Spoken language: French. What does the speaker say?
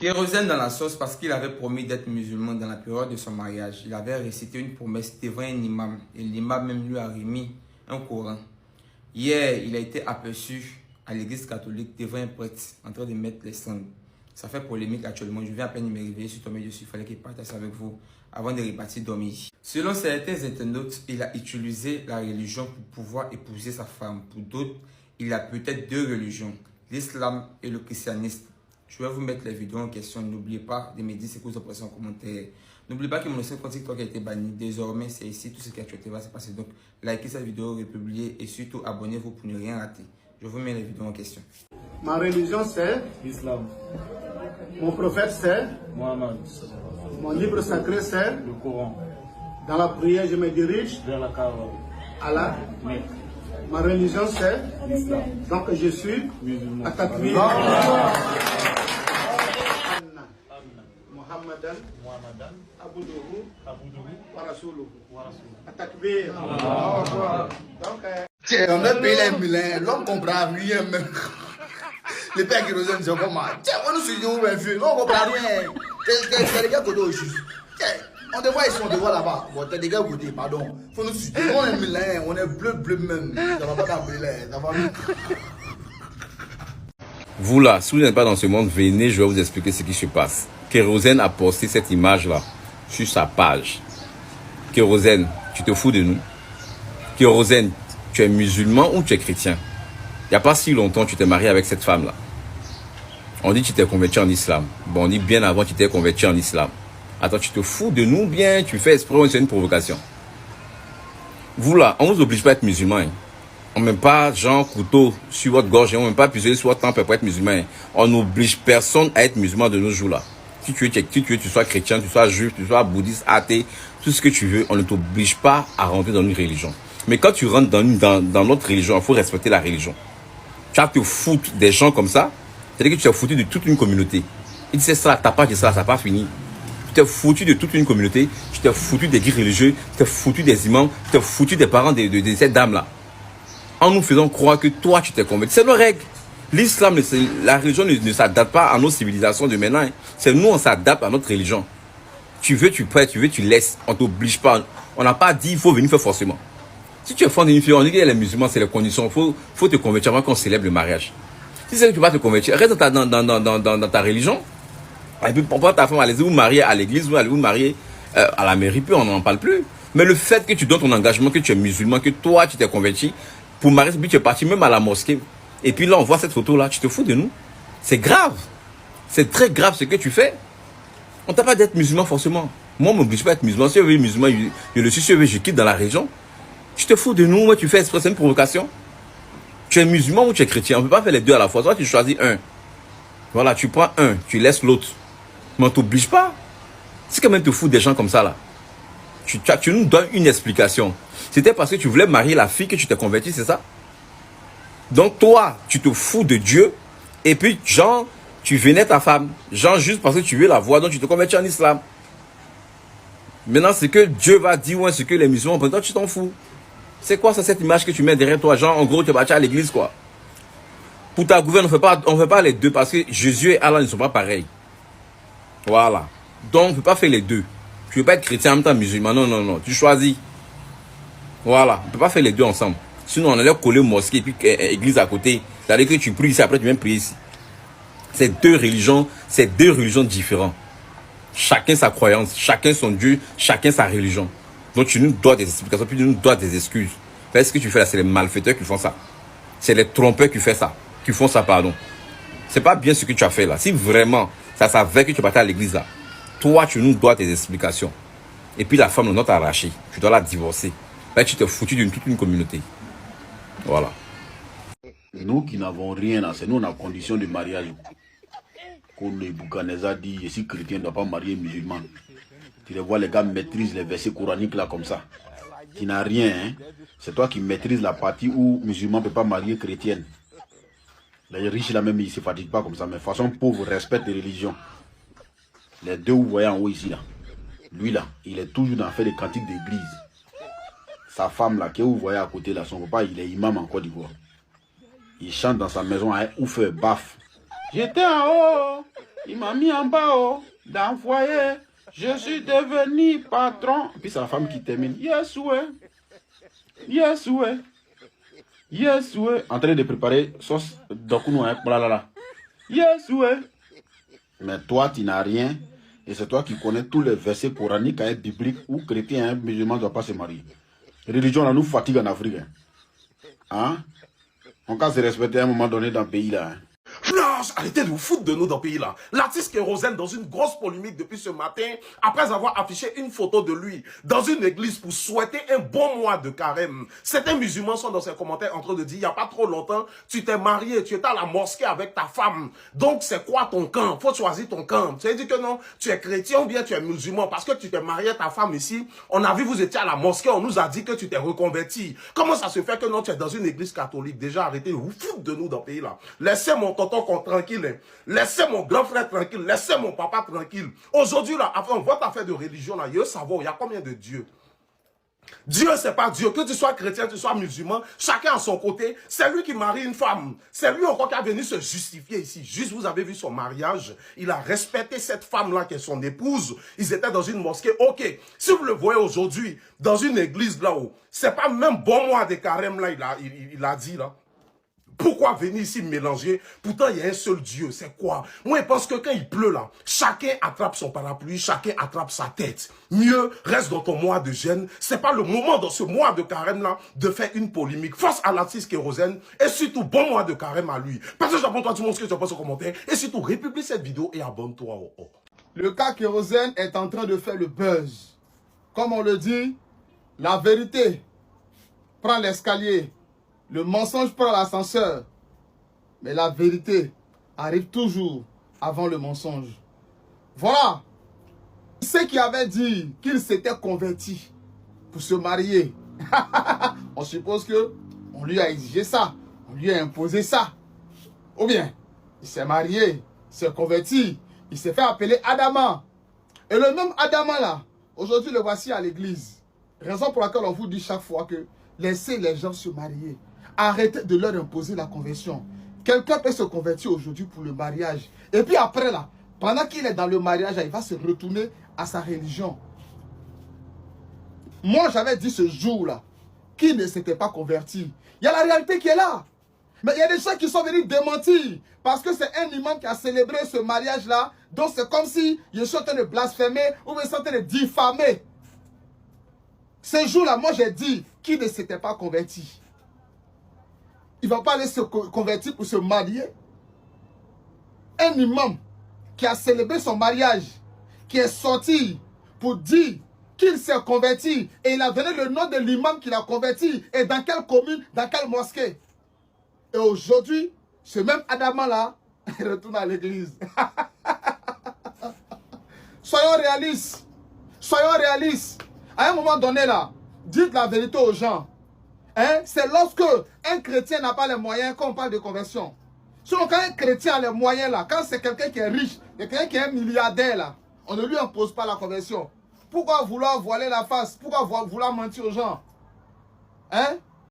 Kérosène dans la sauce parce qu'il avait promis d'être musulman dans la période de son mariage. Il avait récité une promesse devant un imam et l'imam même lui a remis un Coran. Hier, il a été aperçu à l'église catholique devant un prêtre en train de mettre les cendres. Ça fait polémique actuellement. Je viens à peine de me réveiller, je suis tombé dessus. Il fallait qu'il partage avec vous avant de repartir dormir. Selon certains internautes, il a utilisé la religion pour pouvoir épouser sa femme. Pour d'autres, il a peut-être deux religions, l'islam et le christianisme. Je vais vous mettre les vidéos en question. N'oubliez pas de me dire ce que vous en pensez en commentaire. N'oubliez pas que mon ancien compte TikTok a été banni. Désormais, c'est ici. Tout ce qui est actualité va se passer. Donc, likez cette vidéo, republiez et surtout abonnez-vous pour ne rien rater. Je vous mets les vidéos en question. Ma religion c'est l'islam. Mon prophète c'est Mohammed. Mon livre sacré c'est Le Coran. Dans la prière, je me dirige Vers la Kaaba. à la. Mecque. Ma religion c'est L'islam. donc je suis Musulman. à Takbir. Muhammadan Muhammadan. Abuduhu Aboudoulou. wa Rasuluhu. Wa Rasoul. À Takbir. Donc, Tiens, on a payé les millions, l'homme comprend rien même. Les pères qui nous aiment, c'est comment? Tiens, on nous suit, on va faire, on comprend rien. C'est les gars côté au juste. Tiens, on te voit ici, on te voit là-bas. Bon, t'es des gars côté, pardon. Faut nous suivre. On est millions, on est bleu même. Ça va pas t'appeler, ça va. Vous là, si vous n'êtes pas dans ce monde, venez, je vais vous expliquer ce qui se passe. Kérosène a posté cette image-là sur sa page. Kérosène, tu te fous de nous? Kérosène, tu es musulman ou tu es chrétien? Il n'y a pas si longtemps, tu t'es marié avec cette femme-là. On dit que tu t'es converti en islam. Bon, on dit bien avant que tu t'es converti en islam. Attends, tu te fous de nous bien? Tu fais exprès ou c'est une provocation? Vous là, on ne vous oblige pas à être musulman. Hein. On ne met pas genre couteau sur votre gorge, on ne met pas pistolet sur votre temple pour être musulman. Hein. On n'oblige personne à être musulman de nos jours là. Si tu veux, tu sois chrétien, tu sois juif, tu sois bouddhiste, athée, tout ce que tu veux, on ne t'oblige pas à rentrer dans une religion. Mais quand tu rentres dans notre religion, il faut respecter la religion. Tu vas te foutre des gens comme ça, c'est-à-dire que tu t'es foutu de toute une communauté. Il dit c'est ça, t'as pas dit ça, ça n'a pas fini. Tu t'es foutu de toute une communauté, tu t'es foutu des guides religieux, tu t'es foutu des imams, tu t'es foutu des parents de cette dame-là. En nous faisant croire que toi, tu t'es converti. C'est nos règles. L'islam, la religion ne s'adapte pas à nos civilisations de maintenant. Hein. C'est nous, on s'adapte à notre religion. Tu veux, tu prêtes, tu veux, tu laisses. On ne t'oblige pas. On n'a pas dit il faut venir faire forcément. Si tu es fan d'une fille, on dit que les musulmans, c'est les conditions. Il faut te convertir avant qu'on célèbre le mariage. Si c'est que tu vas te convertir, reste dans ta religion. Et puis, pourquoi ta femme, allez vous marier à l'église ou allez vous marier à la mairie, puis on n'en parle plus. Mais le fait que tu donnes ton engagement, que tu es musulman, que toi, tu t'es converti, pour marier, puis tu es parti même à la mosquée. Et puis là, on voit cette photo-là, tu te fous de nous. C'est grave. C'est très grave ce que tu fais. On t'a pas d'être musulman forcément. Moi, on ne m'oblige pas à être musulman. Si je veux être musulman, je le suis. Si je quitte dans la région. Tu te fous de nous. Moi, tu fais exprès, c'est une provocation. Tu es musulman ou tu es chrétien. On ne peut pas faire les deux à la fois. Toi, tu choisis un. Voilà, tu prends un, tu laisses l'autre. Mais on ne t'oblige pas. C'est quand même te fous des gens comme ça, là. Tu nous donnes une explication. C'était parce que tu voulais marier la fille que tu t'es converti, c'est ça? Donc toi, tu te fous de Dieu. Et puis, genre, tu vénères ta femme. Genre, juste parce que tu veux la voir, donc tu te convertis en islam. Maintenant, ce que Dieu va dire, ou ce que les musulmans vont dire, toi, tu t'en fous. C'est quoi ça, cette image que tu mets derrière toi? Genre, en gros, tu es parti à l'église, quoi. Pour ta gouverne, on ne fait pas les deux parce que Jésus et Allah ne sont pas pareils. Voilà. Donc, on ne peut pas faire les deux. Tu ne veux pas être chrétien en même temps musulman. Non, non, non. Tu choisis. Voilà. On ne peut pas faire les deux ensemble. Sinon, on allait coller mosquée et puis église à côté. C'est-à-dire que tu pries ici, après tu viens prier ici. C'est deux religions différentes. Chacun sa croyance, chacun son Dieu, chacun sa religion. Donc tu nous dois des explications, puis tu nous dois des excuses. Ce que tu fais là, c'est les malfaiteurs qui font ça. C'est les trompeurs qui font ça, pardon. C'est pas bien ce que tu as fait là. Si vraiment, ça savait que tu partais à l'église là, toi, tu nous dois des explications. Et puis la femme, on doit t'arracher. Tu dois la divorcer. Là, tu t'es foutu d'une toute une communauté. Voilà. Nous qui n'avons rien, c'est nous, on a condition de mariage. Comme le Bouganesa dit, je suis chrétien, ne dois pas marier musulman. Tu les vois, les gars maîtrisent les versets coraniques là comme ça. Tu n'as rien, hein. C'est toi qui maîtrises la partie où musulman ne peut pas marier chrétienne. Les riches là même, ils ne se fatiguent pas comme ça. Mais de façon pauvre, respecte les religions. Les deux, vous voyez en haut ici là. Lui là, il est toujours dans fait des cantiques d'église. Sa femme là, que vous voyez à côté là, son papa, il est imam en Côte d'Ivoire. Il chante dans sa maison à ouf, baf. J'étais en haut, Il m'a mis en bas dans le foyer. Je suis devenu patron. Puis c'est la femme qui termine. Yes, ouais. Yes, ouais. Yes, ouais. En train de préparer sauce d'Okuno, hein. Blablabla. Yes, ouais. Mais toi, tu n'as rien. Et c'est toi qui connais tous les versets coraniques, hein, bibliques, où chrétien, hein, musulman ne doit pas se marier. Religion, là, nous fatigue en Afrique. Hein? On peut se respecter à un moment donné dans le pays, là. Hein. Non, arrêtez de vous foutre de nous dans le pays là. L'artiste Kérosène dans une grosse polémique depuis ce matin, après avoir affiché une photo de lui dans une église pour souhaiter un bon mois de carême. Certains musulmans sont dans ses commentaires en train de dire, il n'y a pas trop longtemps, tu t'es marié, tu étais à la mosquée avec ta femme. Donc c'est quoi ton camp? Faut choisir ton camp. Tu as dit que non, tu es chrétien ou bien tu es musulman parce que tu t'es marié à ta femme ici. On a vu, vous étiez à la mosquée, on nous a dit que tu t'es reconverti. Comment ça se fait que non, tu es dans une église catholique? Déjà, arrêtez de vous foutre de nous dans le pays là. Laissez mon tonton tranquille, hein. Laissez mon grand frère tranquille, laissez mon papa tranquille. Aujourd'hui, là, enfin, votre affaire de religion, là, il veut savoir, il y a combien de dieux? Dieu, c'est pas Dieu. Que tu sois chrétien, que tu sois musulman, chacun à son côté. C'est lui qui marie une femme. C'est lui encore qui a venu se justifier ici. Juste, vous avez vu son mariage. Il a respecté cette femme-là qui est son épouse. Ils étaient dans une mosquée. Ok, si vous le voyez aujourd'hui, dans une église là-haut, c'est pas même bon mois de carême là, il a dit là. Pourquoi venir ici mélanger? Pourtant, il y a un seul Dieu. C'est quoi? Moi, je pense que quand il pleut là, chacun attrape son parapluie, chacun attrape sa tête. Mieux, reste dans ton mois de jeûne. C'est pas le moment dans ce mois de carême là de faire une polémique. Force à l'artiste Kérosène et surtout bon mois de carême à lui. Parce que j'abonne-toi, tu montres ce que tu penses au commentaire et surtout republie cette vidéo et abonne-toi. Le cas Kérosène est en train de faire le buzz. Comme on le dit, la vérité prend l'escalier. Le mensonge prend l'ascenseur, mais la vérité arrive toujours avant le mensonge. Voilà. Ceux qui avaient dit qu'il s'était converti pour se marier, on suppose que on lui a exigé ça, on lui a imposé ça. Ou bien, il s'est marié, il s'est converti, il s'est fait appeler Adama. Et le même Adama là, aujourd'hui le voici à l'église. Raison pour laquelle on vous dit chaque fois que laissez les gens se marier. Arrêtez de leur imposer la conversion. Quelqu'un peut se convertir aujourd'hui pour le mariage. Et puis après là, pendant qu'il est dans le mariage, il va se retourner à sa religion. Moi, j'avais dit ce jour-là, qui ne s'était pas converti. Il y a la réalité qui est là. Mais il y a des gens qui sont venus démentir. Parce que c'est un imam qui a célébré ce mariage-là. Donc c'est comme si je suis en train de blasphémer ou je suis en train de diffamer. Ce jour-là, moi j'ai dit, qui ne s'était pas converti. Il ne va pas aller se convertir pour se marier. Un imam qui a célébré son mariage, qui est sorti pour dire qu'il s'est converti et il a donné le nom de l'imam qu'il a converti et dans quelle commune, dans quelle mosquée. Et aujourd'hui, ce même Adama-là retourne à l'église. Soyons réalistes. Soyons réalistes. À un moment donné là, dites la vérité aux gens. Hein? C'est lorsque un chrétien n'a pas les moyens qu'on parle de conversion. Sinon, quand un chrétien a les moyens là, quand c'est quelqu'un qui est riche, quelqu'un qui est un milliardaire là, on ne lui impose pas la conversion. Pourquoi vouloir voiler la face? Pourquoi vouloir mentir aux gens? Hein?